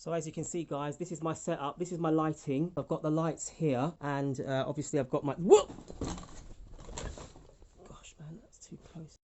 So as you can see, guys, this is my setup. This is my lighting. I've got the lights here, and obviously I've got my... Whoa! Gosh, man, that's too close.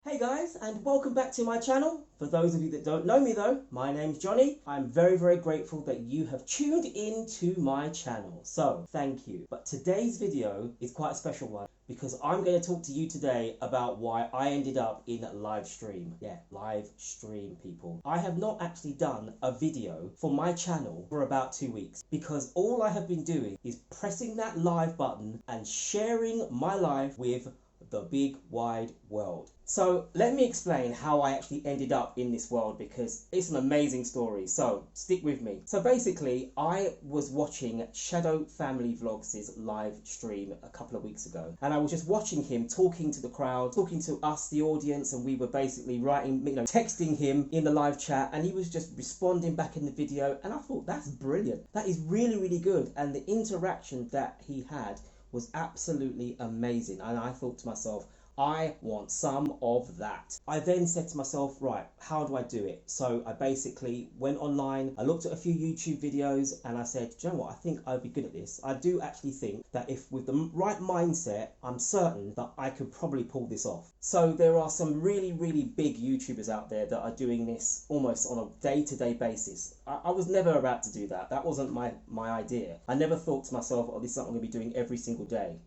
Hey guys, and welcome back to my channel. For those of you that don't know me though, my name's Johnny. I'm very, very grateful that you have tuned into my channel. So, thank you. But today's video is quite a special one because I'm going to talk to you today about why I ended up in live stream. Yeah, live stream, people. I have not actually done a video for my channel for about 2 weeks because all I have been doing is pressing that live button and sharing my life with the big wide world. So let me explain how I actually ended up in this world because it's an amazing story, so stick with me. So basically I was watching Shadow Family Vlogs' live stream a couple of weeks ago, and I was just watching him talking to the crowd, talking to us, the audience, and we were basically writing, texting him in the live chat, and he was just responding back in the video, and I thought, that's brilliant. That is really, really good, and the interaction that he had was absolutely amazing, and I thought to myself, I want some of that. I then said to myself, right, how do I do it? So I basically went online, I looked at a few YouTube videos, and I said, do you know what, I think I'd be good at this. I do actually think that if with the right mindset, I'm certain that I could probably pull this off. So there are some really, really big YouTubers out there that are doing this almost on a day-to-day basis. I was never about to do that. That wasn't my idea. I never thought to myself, oh, this is something I'm going to be doing every single day.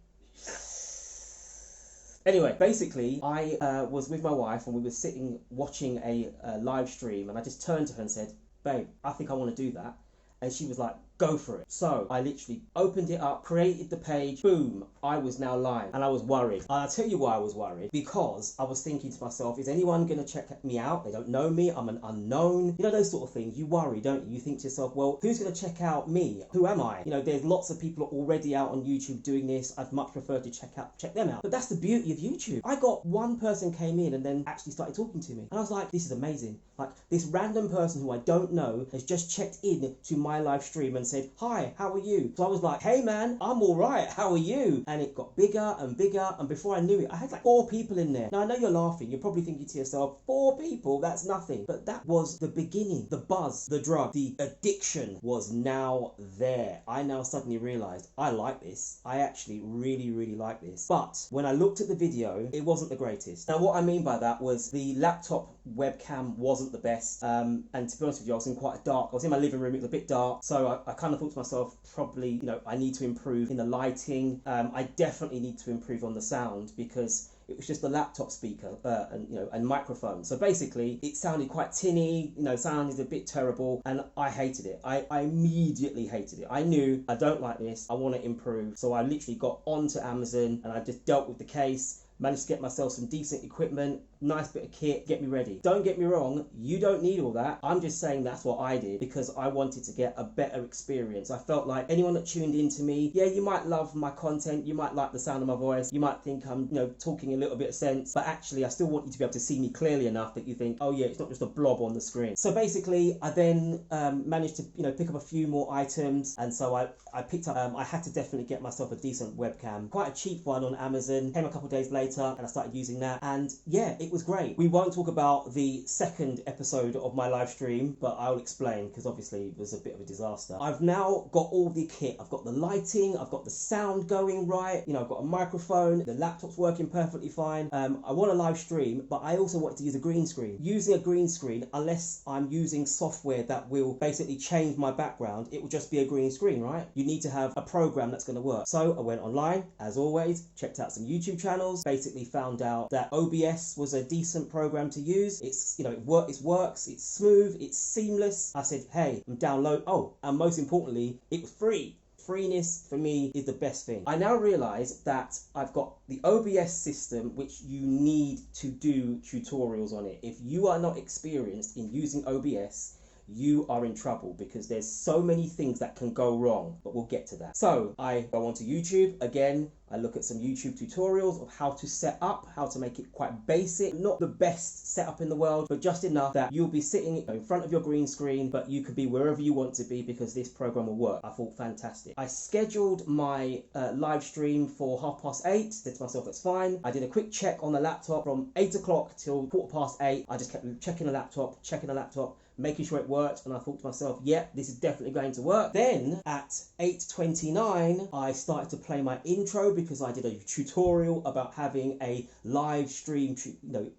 Anyway, basically, I was with my wife and we were sitting watching a live stream, and I just turned to her and said, babe, I think I want to do that. And she was like, go for it. So I literally opened it up, created the page, boom, I was now live, and I was worried. And I'll tell you why I was worried, because I was thinking to myself, is anyone going to check me out? They don't know me, I'm an unknown. You know, those sort of things. You worry, don't you? You think to yourself, well, who's going to check out me? Who am I? You know, there's lots of people already out on YouTube doing this. I'd much prefer to check them out. But that's the beauty of YouTube. I got one person came in and then actually started talking to me. And I was like, this is amazing. Like, this random person who I don't know has just checked in to my live stream and said, hi, how are you? So I was like, hey man, I'm all right, how are you? And it got bigger and bigger, and before I knew it, I had like 4 people in there. Now I know you're laughing, you're probably thinking to yourself, 4 people, that's nothing. But that was the beginning. The buzz, the drug, the addiction was now there. I now suddenly realized I like this. I actually really, really like this. But when I looked at the video, it wasn't the greatest. Now what I mean by that was the laptop webcam wasn't the best, and to be honest with you, I was in quite a dark, I was in my living room, it was a bit dark, so I kind of thought to myself, probably, I need to improve in the lighting. I definitely need to improve on the sound because it was just the laptop speaker and microphone. So basically it sounded quite tinny, sounded a bit terrible, and I hated it. I immediately hated it. I knew I don't like this, I want to improve. So I literally got onto Amazon and I just dealt with the case, managed to get myself some decent equipment, nice bit of kit, get me ready. Don't get me wrong, you don't need all that. I'm just saying that's what I did because I wanted to get a better experience. I felt like anyone that tuned into me, yeah, you might love my content, you might like the sound of my voice, you might think I'm, talking a little bit of sense, but actually I still want you to be able to see me clearly enough that you think, oh yeah, it's not just a blob on the screen. So basically, I then managed to, pick up a few more items, and so I picked up, I had to definitely get myself a decent webcam, quite a cheap one on Amazon, came a couple of days later, and I started using that, and yeah, it was great. We won't talk about the second episode of my live stream, but I'll explain because obviously it was a bit of a disaster. I've now got all the kit. I've got the lighting, I've got the sound going right, I've got a microphone, the laptop's working perfectly fine. I want a live stream, but I also wanted to use a green screen. Using a green screen, unless I'm using software that will basically change my background, it will just be a green screen, right? You need to have a program that's going to work. So I went online, as always, checked out some YouTube channels, basically found out that OBS was a decent program to use. It's, it works, it's smooth, it's seamless. I said, hey, I'm download. Oh, and most importantly, it was free. Freeness for me is the best thing. I now realize that I've got the OBS system, which you need to do tutorials on it. If you are not experienced in using OBS, you are in trouble, because there's so many things that can go wrong, but we'll get to that. So I go onto YouTube again. I look at some YouTube tutorials of how to set up, how to make it quite basic, not the best setup in the world, but just enough that you'll be sitting in front of your green screen, but you could be wherever you want to be because this program will work. I thought fantastic. I scheduled my live stream for 8:30. Said to myself, that's fine. I did a quick check on the laptop from 8 o'clock till 8:15. I just kept checking the laptop, making sure it worked, and I thought to myself, yeah, this is definitely going to work. Then at 8:29, I started to play my intro because I did a tutorial about having a live stream,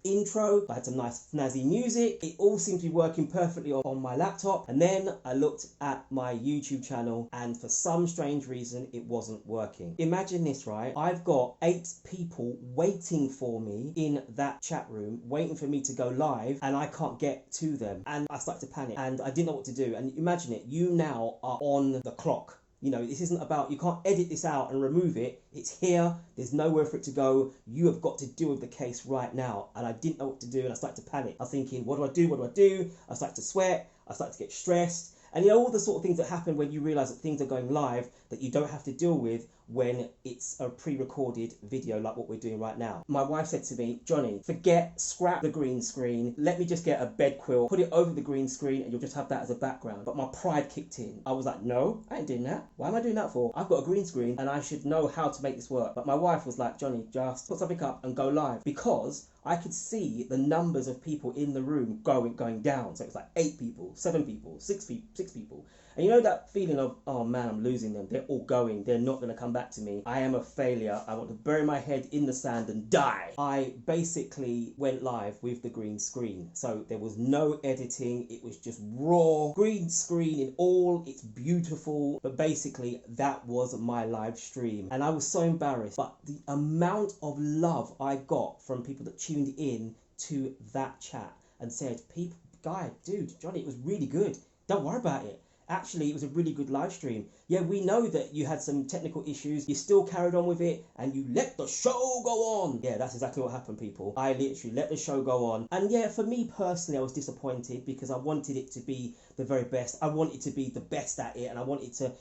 intro. I had some nice snazzy music. It all seemed to be working perfectly on my laptop. And then I looked at my YouTube channel, and for some strange reason, it wasn't working. Imagine this, right? I've got 8 people waiting for me in that chat room, waiting for me to go live, and I can't get to them. And I started to panic, and I didn't know what to do. And imagine it, you now are on the clock. This isn't about, you can't edit this out and remove it. It's here. There's nowhere for it to go. You have got to deal with the case right now. And I didn't know what to do, and I started to panic. I was thinking, what do I do? What do I do? I started to sweat. I started to get stressed. And all the sort of things that happen when you realize that things are going live that you don't have to deal with when it's a pre-recorded video like what we're doing right now. My wife said to me, Johnny, scrap the green screen. Let me just get a bed quilt, put it over the green screen, and you'll just have that as a background. But my pride kicked in. I was like, no, I ain't doing that. Why am I doing that for? I've got a green screen and I should know how to make this work. But my wife was like, Johnny, just put something up and go live, because I could see the numbers of people in the room going down. So it was like 8 people, 7 people, 6 people. And that feeling of, oh man, I'm losing them. They're all going. They're not going to come back to me. I am a failure. I want to bury my head in the sand and die. I basically went live with the green screen. So there was no editing. It was just raw green screen in all. It's beautiful. But basically, that was my live stream. And I was so embarrassed. But the amount of love I got from people that tuned in to that chat and said, dude, Johnny, it was really good. Don't worry about it. Actually, it was a really good live stream. Yeah, we know that you had some technical issues. You still carried on with it and you let the show go on. Yeah, that's exactly what happened, people. I literally let the show go on. And yeah, for me personally, I was disappointed because I wanted it to be the very best. I wanted to be the best at it, and I wanted to,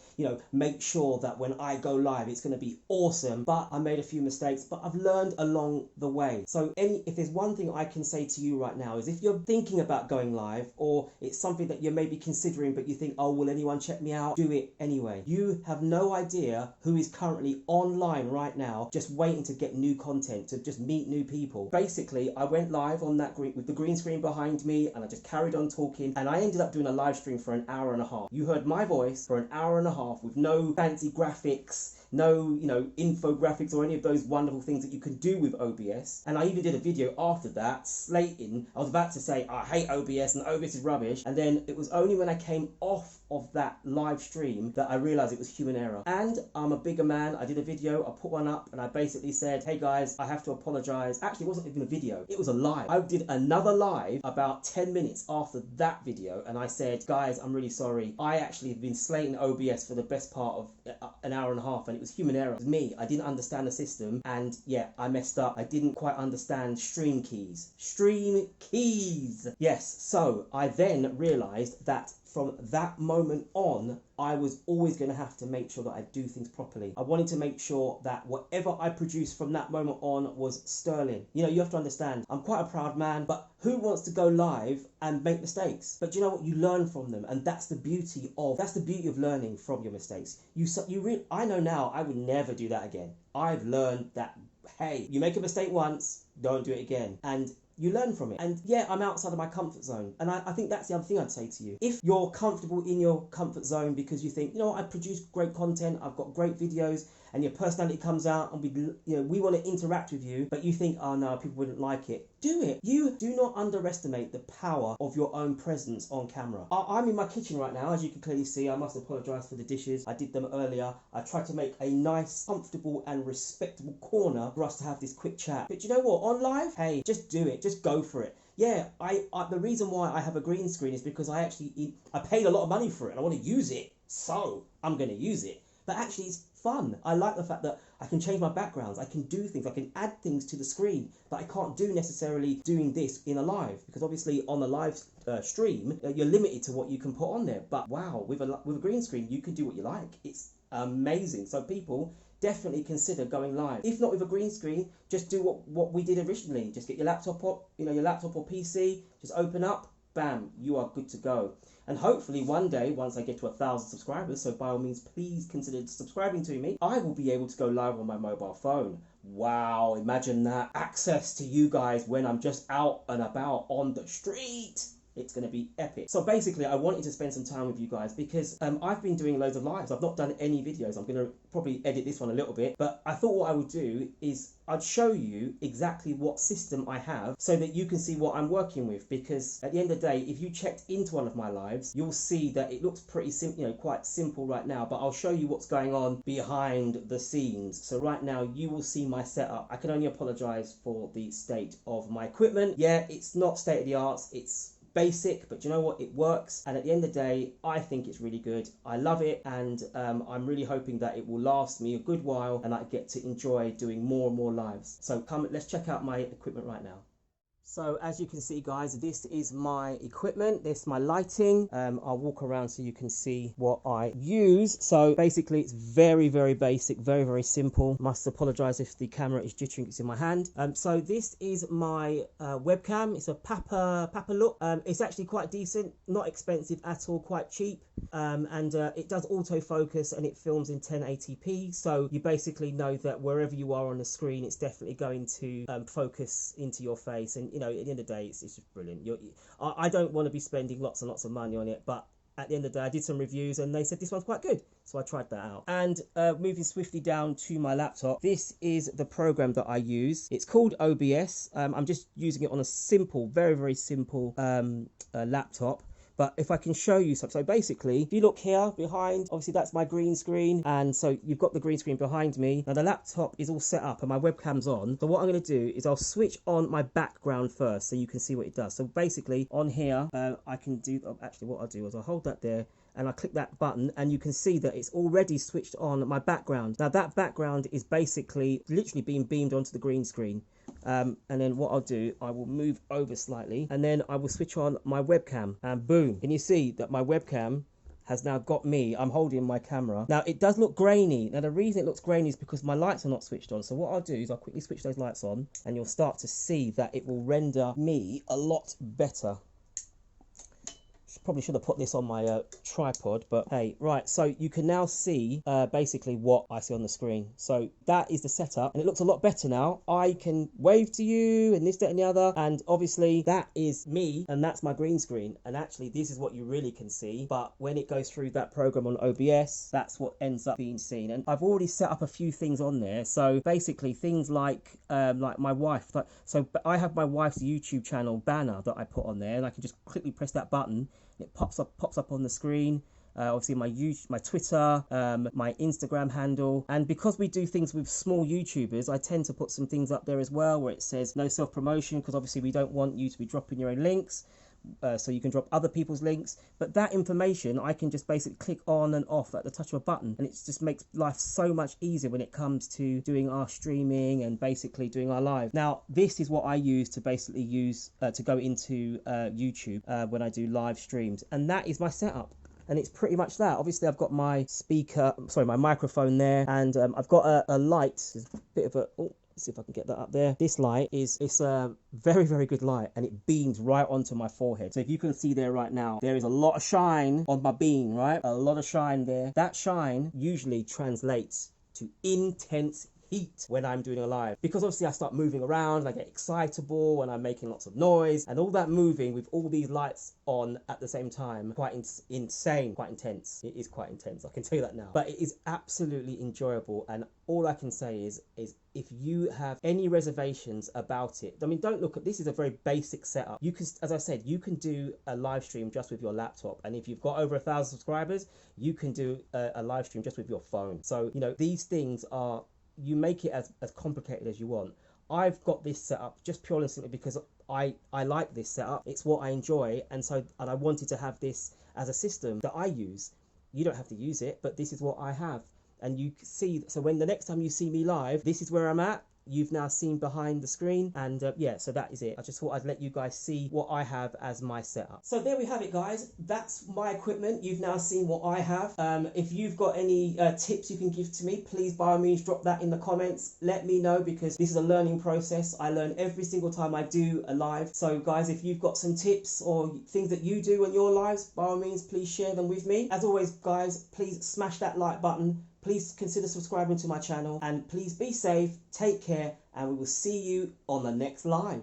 make sure that when I go live, it's going to be awesome. But I made a few mistakes, but I've learned along the way. So if there's one thing I can say to you right now is if you're thinking about going live, or it's something that you're maybe considering, but you think, oh, will anyone check me out? Do it anyway. You have no idea who is currently online right now, just waiting to get new content, to just meet new people. Basically, I went live on that with the green screen behind me, and I just carried on talking, and I ended up doing a live stream for an hour and a half. You heard my voice for an hour and a half with no fancy graphics, no, infographics or any of those wonderful things that you can do with OBS. And I even did a video after that, slating. I was about to say, I hate OBS and OBS is rubbish. And then it was only when I came off of that live stream that I realized it was human error. And I'm a bigger man. I did a video, I put one up, and I basically said, hey guys, I have to apologize. Actually, it wasn't even a video. It was a live. I did another live about 10 minutes after that video, and I said, guys, I'm really sorry. I actually have been slating OBS for the best part of an hour and a half, and it was human error. It was me. I didn't understand the system, and yeah, I messed up. I didn't quite understand stream keys. Stream keys! Yes, so I then realized that from that moment on, I was always going to have to make sure that I do things properly. I wanted to make sure that whatever I produced from that moment on was sterling. You have to understand, I'm quite a proud man, but who wants to go live and make mistakes? But you know what? You learn from them, and that's the beauty of learning from your mistakes. I know now I would never do that again. I've learned that, hey, you make a mistake once, don't do it again. And you learn from it. And yeah, I'm outside of my comfort zone. And I think that's the other thing I'd say to you. If you're comfortable in your comfort zone because you think, I produce great content, I've got great videos, and your personality comes out and we want to interact with you, but you think, oh no, people wouldn't like it. Do it. You do not underestimate the power of your own presence on camera. I'm in my kitchen right now, as you can clearly see. I must apologise for the dishes. I did them earlier. I tried to make a nice, comfortable and respectable corner for us to have this quick chat. But you know what? On live, hey, just do it. Just go for it. Yeah, the reason why I have a green screen is because I paid a lot of money for it and I want to use it. So I'm going to use it. But actually it's fun. I like the fact that I can change my backgrounds, I can do things, I can add things to the screen that I can't do necessarily doing this in a live, because obviously on a live stream you're limited to what you can put on there. But wow, with a green screen you can do what you like. It's amazing. So people, definitely consider going live. If not with a green screen, just do what we did originally. Just get your laptop up, your laptop or PC, just open up, bam, you are good to go. And hopefully one day, once I get to 1,000 subscribers, so by all means, please consider subscribing to me, I will be able to go live on my mobile phone. Wow, imagine that. Access to you guys when I'm just out and about on the street. It's going to be epic. So basically, I wanted to spend some time with you guys because I've been doing loads of lives. I've not done any videos. I'm going to probably edit this one a little bit. But I thought what I would do is I'd show you exactly what system I have so that you can see what I'm working with. Because at the end of the day, if you checked into one of my lives, you'll see that it looks pretty simple, quite simple right now. But I'll show you what's going on behind the scenes. So right now, you will see my setup. I can only apologize for the state of my equipment. Yeah, it's not state of the art. It's basic, but you know what, it works, and at the end of the day I think it's really good. I love it, and I'm really hoping that it will last me a good while and I get to enjoy doing more and more lives. So come, let's check out my equipment right now. So as you can see guys, this is my equipment, this is my lighting. I'll walk around so you can see what I use. So basically it's very, very basic, very, very simple. Must apologize if the camera is jittering, it's in my hand. So this is my webcam. It's a Papa look. It's actually quite decent, not expensive at all, quite cheap. And it does autofocus and it films in 1080p. So you basically know that wherever you are on the screen, it's definitely going to focus into your face. And at the end of the day, it's just brilliant. I don't want to be spending lots and lots of money on it, but at the end of the day, I did some reviews and they said this one's quite good. So I tried that out. And moving swiftly down to my laptop, this is the program that I use. It's called OBS. I'm just using it on a simple, very, very simple laptop. But if I can show you something, so basically, if you look here behind, obviously that's my green screen. And so you've got the green screen behind me. Now the laptop is all set up and my webcam's on. So what I'm going to do is I'll switch on my background first so you can see what it does. So basically on here, I can do, actually what I'll do is I'll hold that there and I click that button and you can see that it's already switched on my background. Now that background is basically literally being beamed onto the green screen. And then what I'll do, I will move over slightly and then I will switch on my webcam and boom, can you see that my webcam has now got me? I'm holding my camera. Now it does look grainy. Now the reason it looks grainy is because my lights are not switched on. So what I'll do is I'll quickly switch those lights on and you'll start to see that it will render me a lot better. Probably should have put this on my tripod, but hey, right, so you can now see basically what I see on the screen. So that is the setup and it looks a lot better now. I can wave to you and this, that and the other, and obviously that is me and that's my green screen, and actually this is what you really can see, but when it goes through that program on OBS, that's what ends up being seen. And I've already set up a few things on there, so basically things like my wife, so I have my wife's YouTube channel banner that I put on there, and I can just quickly press that button. It pops up on the screen. Obviously my Twitter, my Instagram handle, and because we do things with small YouTubers, I tend to put some things up there as well where it says no self-promotion, because obviously we don't want you to be dropping your own links. So you can drop other people's links, but that information I can just basically click on and off at the touch of a button, and it just makes life so much easier when it comes to doing our streaming and basically doing our live. Now this is what I use to basically to go into YouTube when I do live streams, and that is my setup. And it's pretty much that. Obviously I've got my my microphone there, and I've got a light. There's a bit of a let's see if I can get that up there. This light it's a very, very good light, and it beams right onto my forehead. So if you can see there right now, there is a lot of shine on my beam, right? A lot of shine there. That shine usually translates to intense heat when I'm doing a live, because obviously I start moving around and I get excitable and I'm making lots of noise, and all that moving with all these lights on at the same time, quite insane, quite intense. It is quite intense, I can tell you that now, but it is absolutely enjoyable. And all I can say is if you have any reservations about it, I mean, don't look at this. Is a very basic setup. You can, as I said, you can do a live stream just with your laptop, and if you've got over 1,000 subscribers, you can do a live stream just with your phone. So these things are, you make it as complicated as you want. I've got this set up just purely and simply because I like this setup. It's what I enjoy, and I wanted to have this as a system that I use. You don't have to use it, but this is what I have. and you see, so when the next time you see me live, this is where I'm at. You've now seen behind the screen, and yeah, so that is it. I just thought I'd let you guys see what I have as my setup. So there we have it, guys. That's my equipment. You've now seen what I have. If you've got any tips you can give to me, please by all means drop that in the comments. Let me know, because this is a learning process. I learn every single time I do a live. So guys, if you've got some tips or things that you do in your lives, by all means please share them with me. As always, guys, please smash that like button. Please consider subscribing to my channel, and please be safe, take care, and we will see you on the next live.